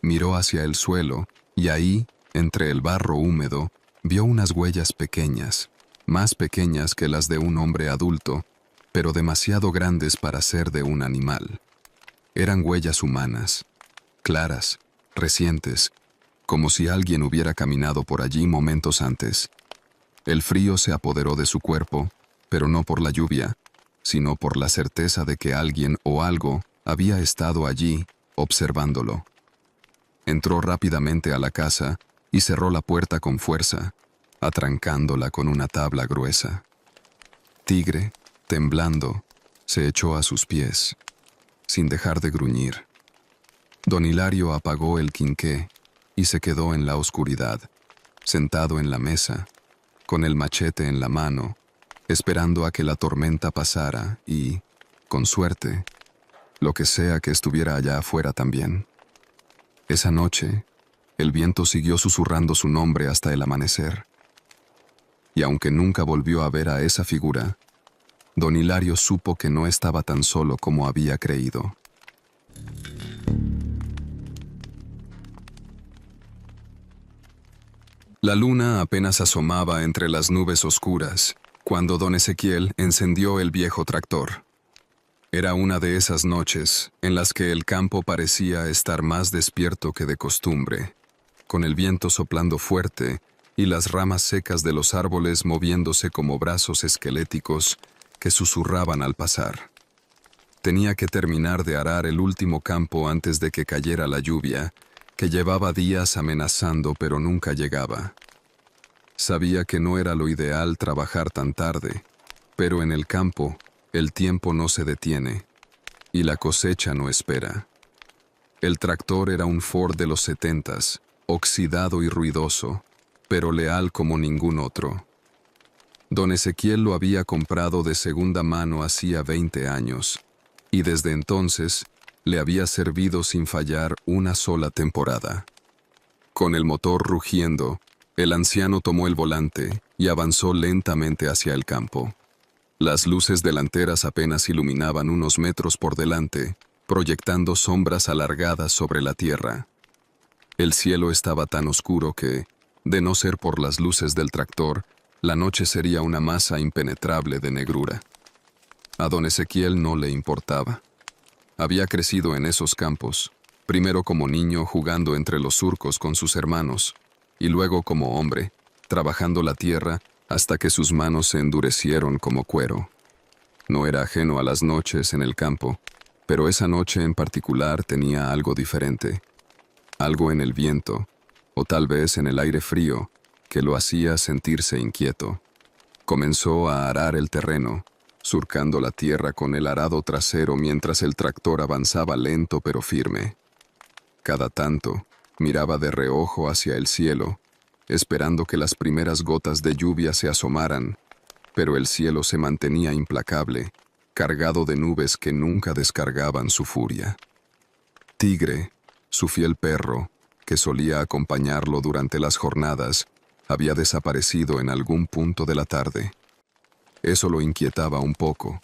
Miró hacia el suelo, y ahí, entre el barro húmedo, vio unas huellas pequeñas, más pequeñas que las de un hombre adulto, pero demasiado grandes para ser de un animal. Eran huellas humanas, claras, recientes, como si alguien hubiera caminado por allí momentos antes. El frío se apoderó de su cuerpo, pero no por la lluvia, sino por la certeza de que alguien o algo había estado allí, observándolo. Entró rápidamente a la casa y cerró la puerta con fuerza, atrancándola con una tabla gruesa. Tigre, temblando, se echó a sus pies, sin dejar de gruñir. Don Hilario apagó el quinqué y se quedó en la oscuridad, sentado en la mesa, con el machete en la mano, esperando a que la tormenta pasara y, con suerte, lo que sea que estuviera allá afuera también. Esa noche, el viento siguió susurrando su nombre hasta el amanecer. Y aunque nunca volvió a ver a esa figura, don Hilario supo que no estaba tan solo como había creído. La luna apenas asomaba entre las nubes oscuras, cuando don Ezequiel encendió el viejo tractor. Era una de esas noches en las que el campo parecía estar más despierto que de costumbre, con el viento soplando fuerte y las ramas secas de los árboles moviéndose como brazos esqueléticos que susurraban al pasar. Tenía que terminar de arar el último campo antes de que cayera la lluvia, que llevaba días amenazando pero nunca llegaba. Sabía que no era lo ideal trabajar tan tarde, pero en el campo el tiempo no se detiene y la cosecha no espera. El tractor era un Ford de los 70s, oxidado y ruidoso, pero leal como ningún otro. Don Ezequiel lo había comprado de segunda mano hacía 20 años, y desde entonces le había servido sin fallar una sola temporada. Con el motor rugiendo, el anciano tomó el volante y avanzó lentamente hacia el campo. Las luces delanteras apenas iluminaban unos metros por delante, proyectando sombras alargadas sobre la tierra. El cielo estaba tan oscuro que, de no ser por las luces del tractor, la noche sería una masa impenetrable de negrura. A don Ezequiel no le importaba. Había crecido en esos campos, primero como niño jugando entre los surcos con sus hermanos, y luego como hombre, trabajando la tierra hasta que sus manos se endurecieron como cuero. No era ajeno a las noches en el campo, pero esa noche en particular tenía algo diferente. Algo en el viento, o tal vez en el aire frío, que lo hacía sentirse inquieto. Comenzó a arar el terreno, surcando la tierra con el arado trasero mientras el tractor avanzaba lento pero firme. Cada tanto, miraba de reojo hacia el cielo, esperando que las primeras gotas de lluvia se asomaran, pero el cielo se mantenía implacable, cargado de nubes que nunca descargaban su furia. Tigre, su fiel perro, que solía acompañarlo durante las jornadas, había desaparecido en algún punto de la tarde. Eso lo inquietaba un poco,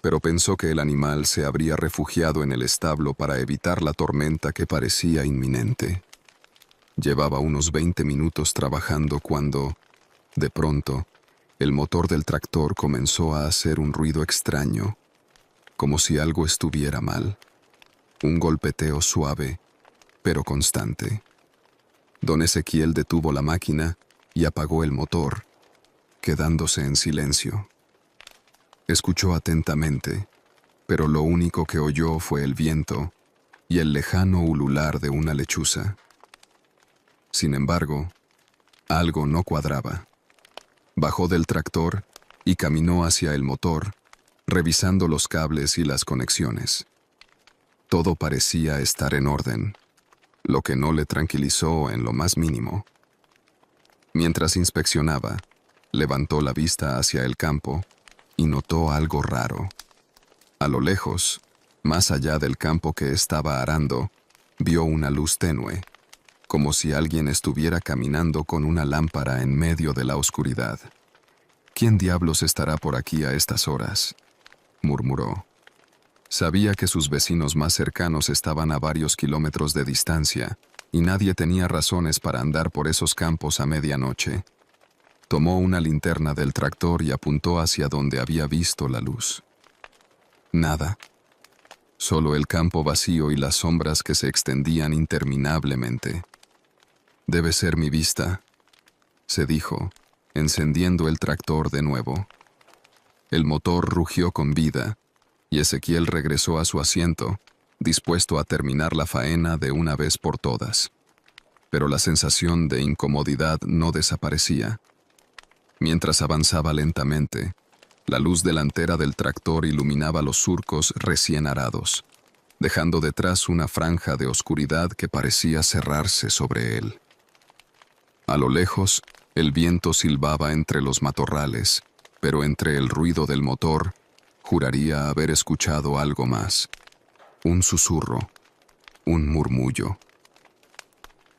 pero pensó que el animal se habría refugiado en el establo para evitar la tormenta que parecía inminente. Llevaba unos 20 minutos trabajando cuando, de pronto, el motor del tractor comenzó a hacer un ruido extraño, como si algo estuviera mal. Un golpeteo suave, pero constante. Don Ezequiel detuvo la máquina y apagó el motor, quedándose en silencio. Escuchó atentamente, pero lo único que oyó fue el viento y el lejano ulular de una lechuza. Sin embargo, algo no cuadraba. Bajó del tractor y caminó hacia el motor, revisando los cables y las conexiones. Todo parecía estar en orden, lo que no le tranquilizó en lo más mínimo. Mientras inspeccionaba, levantó la vista hacia el campo y notó algo raro. A lo lejos, más allá del campo que estaba arando, vio una luz tenue, como si alguien estuviera caminando con una lámpara en medio de la oscuridad. ¿Quién diablos estará por aquí a estas horas?, murmuró. Sabía que sus vecinos más cercanos estaban a varios kilómetros de distancia, y nadie tenía razones para andar por esos campos a medianoche. Tomó una linterna del tractor y apuntó hacia donde había visto la luz. Nada. Solo el campo vacío y las sombras que se extendían interminablemente. «Debe ser mi vista», se dijo, encendiendo el tractor de nuevo. El motor rugió con vida, y Ezequiel regresó a su asiento, dispuesto a terminar la faena de una vez por todas. Pero la sensación de incomodidad no desaparecía. Mientras avanzaba lentamente, la luz delantera del tractor iluminaba los surcos recién arados, dejando detrás una franja de oscuridad que parecía cerrarse sobre él. A lo lejos, el viento silbaba entre los matorrales, pero entre el ruido del motor, juraría haber escuchado algo más. Un susurro, un murmullo.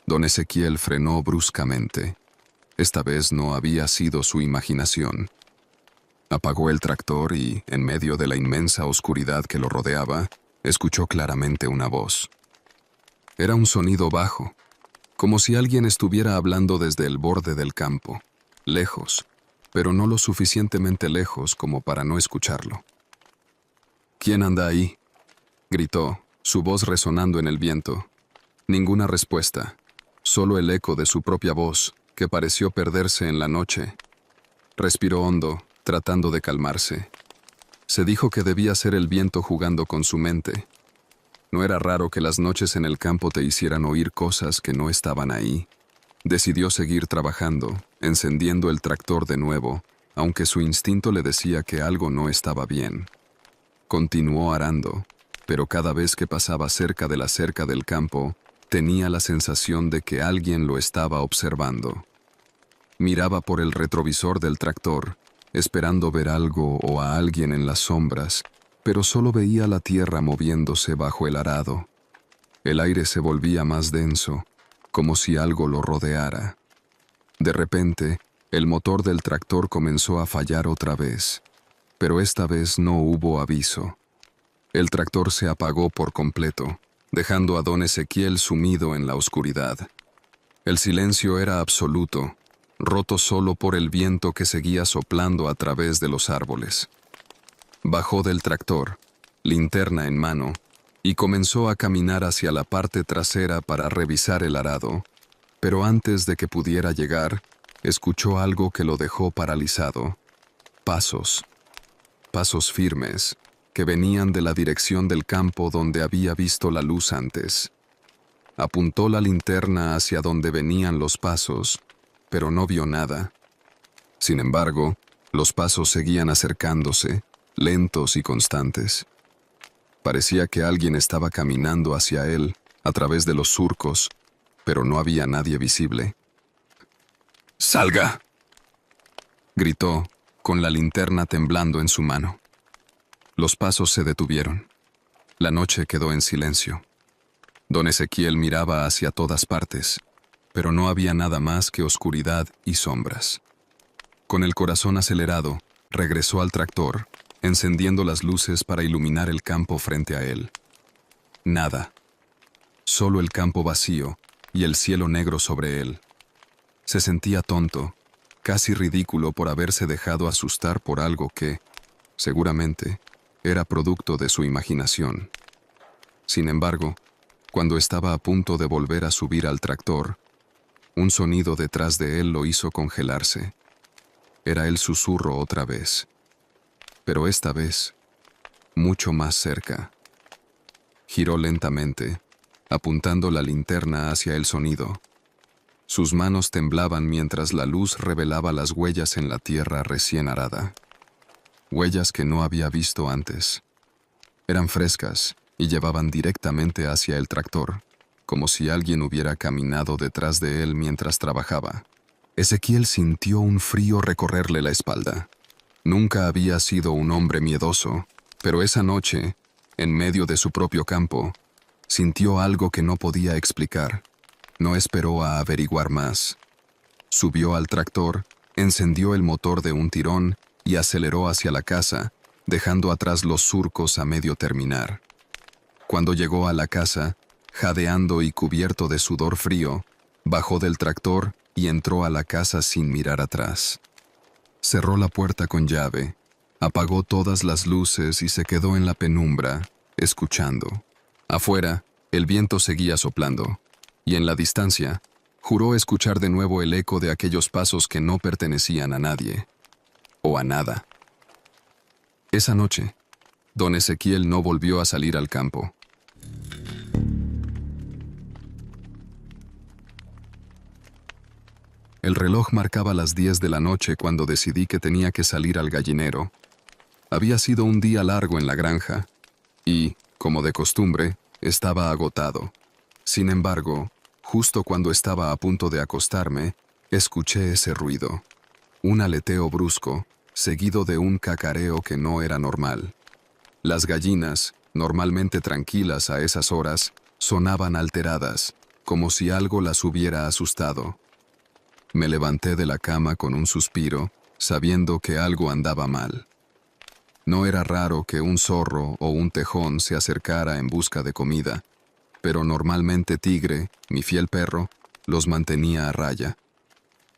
Don Ezequiel frenó bruscamente. Esta vez no había sido su imaginación. Apagó el tractor y, en medio de la inmensa oscuridad que lo rodeaba, escuchó claramente una voz. Era un sonido bajo, como si alguien estuviera hablando desde el borde del campo, lejos, pero no lo suficientemente lejos como para no escucharlo. «¿Quién anda ahí?», gritó, su voz resonando en el viento. Ninguna respuesta, solo el eco de su propia voz, que pareció perderse en la noche. Respiró hondo, tratando de calmarse. Se dijo que debía ser el viento jugando con su mente. No era raro que las noches en el campo te hicieran oír cosas que no estaban ahí. Decidió seguir trabajando, encendiendo el tractor de nuevo, aunque su instinto le decía que algo no estaba bien. Continuó arando, pero cada vez que pasaba cerca de la cerca del campo, tenía la sensación de que alguien lo estaba observando. Miraba por el retrovisor del tractor, esperando ver algo o a alguien en las sombras, pero solo veía la tierra moviéndose bajo el arado. El aire se volvía más denso, como si algo lo rodeara. De repente, el motor del tractor comenzó a fallar otra vez, pero esta vez no hubo aviso. El tractor se apagó por completo, dejando a don Ezequiel sumido en la oscuridad. El silencio era absoluto, roto solo por el viento que seguía soplando a través de los árboles. Bajó del tractor, linterna en mano, y comenzó a caminar hacia la parte trasera para revisar el arado, pero antes de que pudiera llegar, escuchó algo que lo dejó paralizado. Pasos firmes, que venían de la dirección del campo donde había visto la luz antes. Apuntó la linterna hacia donde venían los pasos, pero no vio nada. Sin embargo, los pasos seguían acercándose, lentos y constantes. Parecía que alguien estaba caminando hacia él, a través de los surcos, pero no había nadie visible. «¡Salga!», gritó, con la linterna temblando en su mano. Los pasos se detuvieron. La noche quedó en silencio. Don Ezequiel miraba hacia todas partes, pero no había nada más que oscuridad y sombras. Con el corazón acelerado, regresó al tractor, encendiendo las luces para iluminar el campo frente a él. Nada. Solo el campo vacío y el cielo negro sobre él. Se sentía tonto, casi ridículo por haberse dejado asustar por algo que, seguramente, era producto de su imaginación. Sin embargo, cuando estaba a punto de volver a subir al tractor, un sonido detrás de él lo hizo congelarse. Era el susurro otra vez, pero esta vez, mucho más cerca. Giró lentamente, apuntando la linterna hacia el sonido. Sus manos temblaban mientras la luz revelaba las huellas en la tierra recién arada. Huellas que no había visto antes. Eran frescas y llevaban directamente hacia el tractor, como si alguien hubiera caminado detrás de él mientras trabajaba. Ezequiel sintió un frío recorrerle la espalda. Nunca había sido un hombre miedoso, pero esa noche, en medio de su propio campo, sintió algo que no podía explicar. No esperó a averiguar más. Subió al tractor, encendió el motor de un tirón y aceleró hacia la casa, dejando atrás los surcos a medio terminar. Cuando llegó a la casa, jadeando y cubierto de sudor frío, bajó del tractor y entró a la casa sin mirar atrás. Cerró la puerta con llave, apagó todas las luces y se quedó en la penumbra, escuchando. Afuera, el viento seguía soplando, y en la distancia, juró escuchar de nuevo el eco de aquellos pasos que no pertenecían a nadie, o a nada. Esa noche, don Ezequiel no volvió a salir al campo. El reloj marcaba las 10 de la noche cuando decidí que tenía que salir al gallinero. Había sido un día largo en la granja, y, como de costumbre, estaba agotado. Sin embargo, justo cuando estaba a punto de acostarme, escuché ese ruido. Un aleteo brusco, seguido de un cacareo que no era normal. Las gallinas, normalmente tranquilas a esas horas, sonaban alteradas, como si algo las hubiera asustado. Me levanté de la cama con un suspiro, sabiendo que algo andaba mal. No era raro que un zorro o un tejón se acercara en busca de comida, pero normalmente Tigre, mi fiel perro, los mantenía a raya.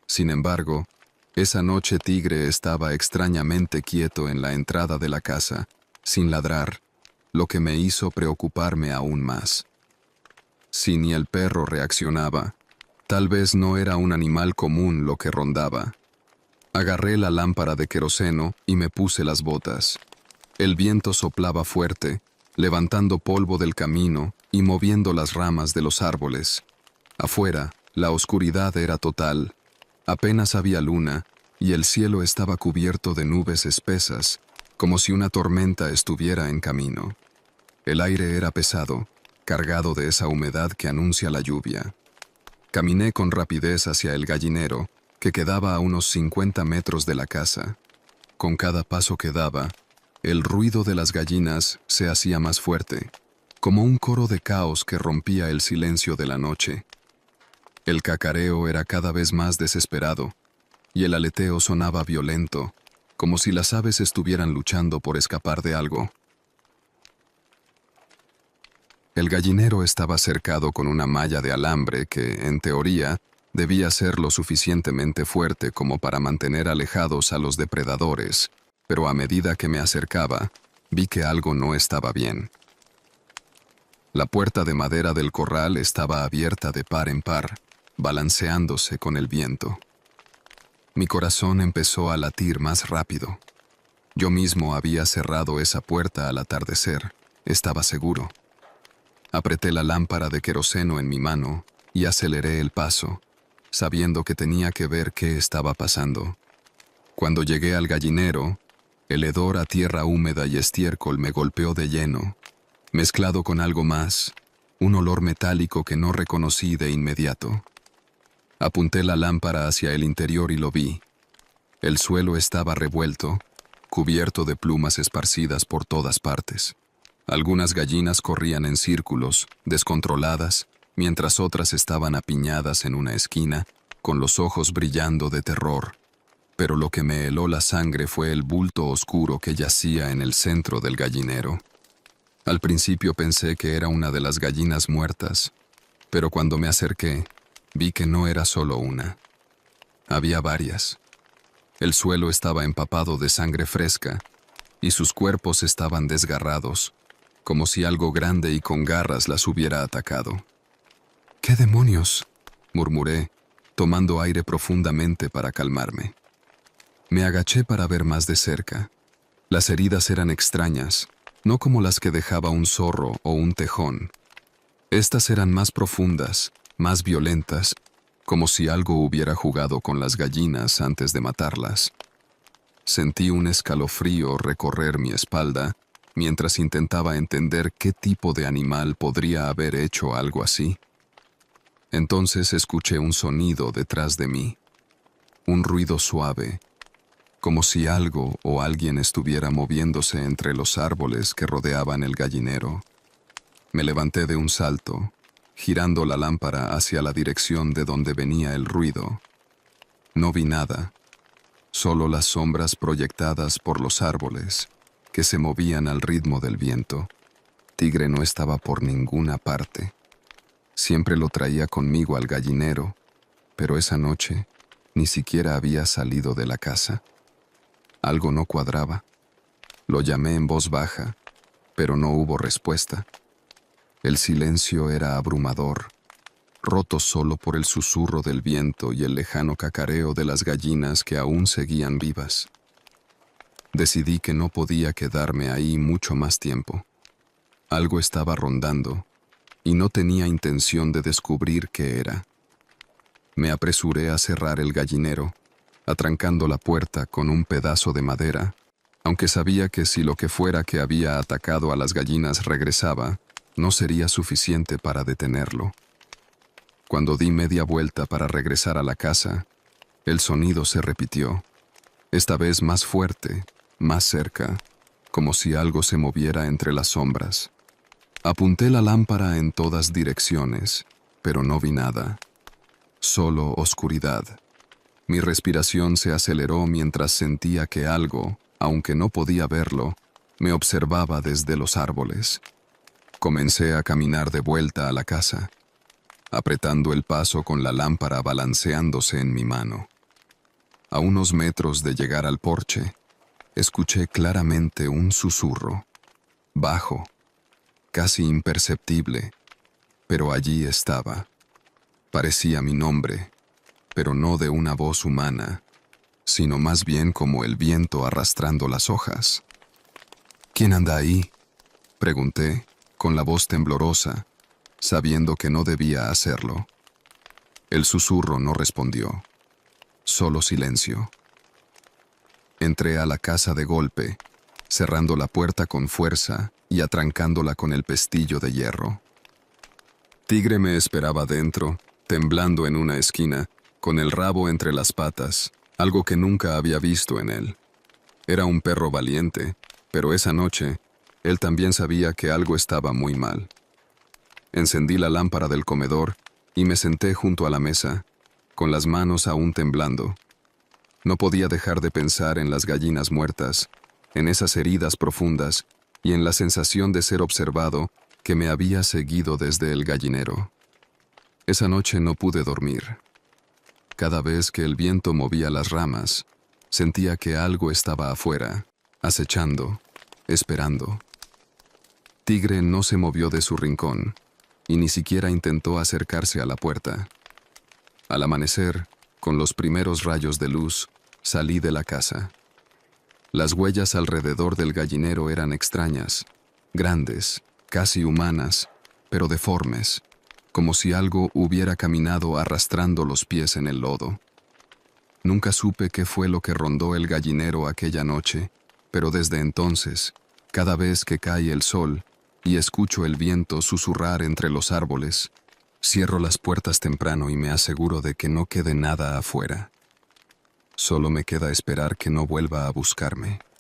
Sin embargo, esa noche Tigre estaba extrañamente quieto en la entrada de la casa, sin ladrar, lo que me hizo preocuparme aún más. Si ni el perro reaccionaba, tal vez no era un animal común lo que rondaba. Agarré la lámpara de queroseno y me puse las botas. El viento soplaba fuerte, levantando polvo del camino y moviendo las ramas de los árboles. Afuera, la oscuridad era total. Apenas había luna y el cielo estaba cubierto de nubes espesas, como si una tormenta estuviera en camino. El aire era pesado, cargado de esa humedad que anuncia la lluvia. Caminé con rapidez hacia el gallinero, que quedaba a unos 50 metros de la casa. Con cada paso que daba, el ruido de las gallinas se hacía más fuerte, como un coro de caos que rompía el silencio de la noche. El cacareo era cada vez más desesperado, y el aleteo sonaba violento, como si las aves estuvieran luchando por escapar de algo. El gallinero estaba cercado con una malla de alambre que, en teoría, debía ser lo suficientemente fuerte como para mantener alejados a los depredadores, pero a medida que me acercaba, vi que algo no estaba bien. La puerta de madera del corral estaba abierta de par en par, balanceándose con el viento. Mi corazón empezó a latir más rápido. Yo mismo había cerrado esa puerta al atardecer, estaba seguro. Apreté la lámpara de queroseno en mi mano y aceleré el paso, sabiendo que tenía que ver qué estaba pasando. Cuando llegué al gallinero, el hedor a tierra húmeda y estiércol me golpeó de lleno, mezclado con algo más, un olor metálico que no reconocí de inmediato. Apunté la lámpara hacia el interior y lo vi. El suelo estaba revuelto, cubierto de plumas esparcidas por todas partes. Algunas gallinas corrían en círculos, descontroladas, mientras otras estaban apiñadas en una esquina, con los ojos brillando de terror. Pero lo que me heló la sangre fue el bulto oscuro que yacía en el centro del gallinero. Al principio pensé que era una de las gallinas muertas, pero cuando me acerqué, vi que no era solo una. Había varias. El suelo estaba empapado de sangre fresca, y sus cuerpos estaban desgarrados, como si algo grande y con garras las hubiera atacado. «¿Qué demonios?», murmuré, tomando aire profundamente para calmarme. Me agaché para ver más de cerca. Las heridas eran extrañas, no como las que dejaba un zorro o un tejón. Estas eran más profundas, más violentas, como si algo hubiera jugado con las gallinas antes de matarlas. Sentí un escalofrío recorrer mi espalda mientras intentaba entender qué tipo de animal podría haber hecho algo así. Entonces escuché un sonido detrás de mí. Un ruido suave, como si algo o alguien estuviera moviéndose entre los árboles que rodeaban el gallinero. Me levanté de un salto, girando la lámpara hacia la dirección de donde venía el ruido. No vi nada, solo las sombras proyectadas por los árboles, que se movían al ritmo del viento. Tigre no estaba por ninguna parte. Siempre lo traía conmigo al gallinero, pero esa noche ni siquiera había salido de la casa. Algo no cuadraba. Lo llamé en voz baja, pero no hubo respuesta. El silencio era abrumador, roto solo por el susurro del viento y el lejano cacareo de las gallinas que aún seguían vivas. Decidí que no podía quedarme ahí mucho más tiempo. Algo estaba rondando, y no tenía intención de descubrir qué era. Me apresuré a cerrar el gallinero, atrancando la puerta con un pedazo de madera, aunque sabía que si lo que fuera que había atacado a las gallinas regresaba, no sería suficiente para detenerlo. Cuando di media vuelta para regresar a la casa, el sonido se repitió, esta vez más fuerte, más cerca, como si algo se moviera entre las sombras. Apunté la lámpara en todas direcciones, pero no vi nada. Solo oscuridad. Mi respiración se aceleró mientras sentía que algo, aunque no podía verlo, me observaba desde los árboles. Comencé a caminar de vuelta a la casa, apretando el paso con la lámpara balanceándose en mi mano. A unos metros de llegar al porche, escuché claramente un susurro, bajo, casi imperceptible, pero allí estaba. Parecía mi nombre, pero no de una voz humana, sino más bien como el viento arrastrando las hojas. ¿Quién anda ahí?, pregunté, con la voz temblorosa, sabiendo que no debía hacerlo. El susurro no respondió, solo silencio. Entré a la casa de golpe, cerrando la puerta con fuerza y atrancándola con el pestillo de hierro. Tigre me esperaba dentro, temblando en una esquina, con el rabo entre las patas, algo que nunca había visto en él. Era un perro valiente, pero esa noche, él también sabía que algo estaba muy mal. Encendí la lámpara del comedor y me senté junto a la mesa, con las manos aún temblando. No podía dejar de pensar en las gallinas muertas, en esas heridas profundas y en la sensación de ser observado que me había seguido desde el gallinero. Esa noche no pude dormir. Cada vez que el viento movía las ramas, sentía que algo estaba afuera, acechando, esperando. Tigre no se movió de su rincón, y ni siquiera intentó acercarse a la puerta. Al amanecer, con los primeros rayos de luz, salí de la casa. Las huellas alrededor del gallinero eran extrañas, grandes, casi humanas, pero deformes, como si algo hubiera caminado arrastrando los pies en el lodo. Nunca supe qué fue lo que rondó el gallinero aquella noche, pero desde entonces, cada vez que cae el sol y escucho el viento susurrar entre los árboles, cierro las puertas temprano y me aseguro de que no quede nada afuera. Solo me queda esperar que no vuelva a buscarme.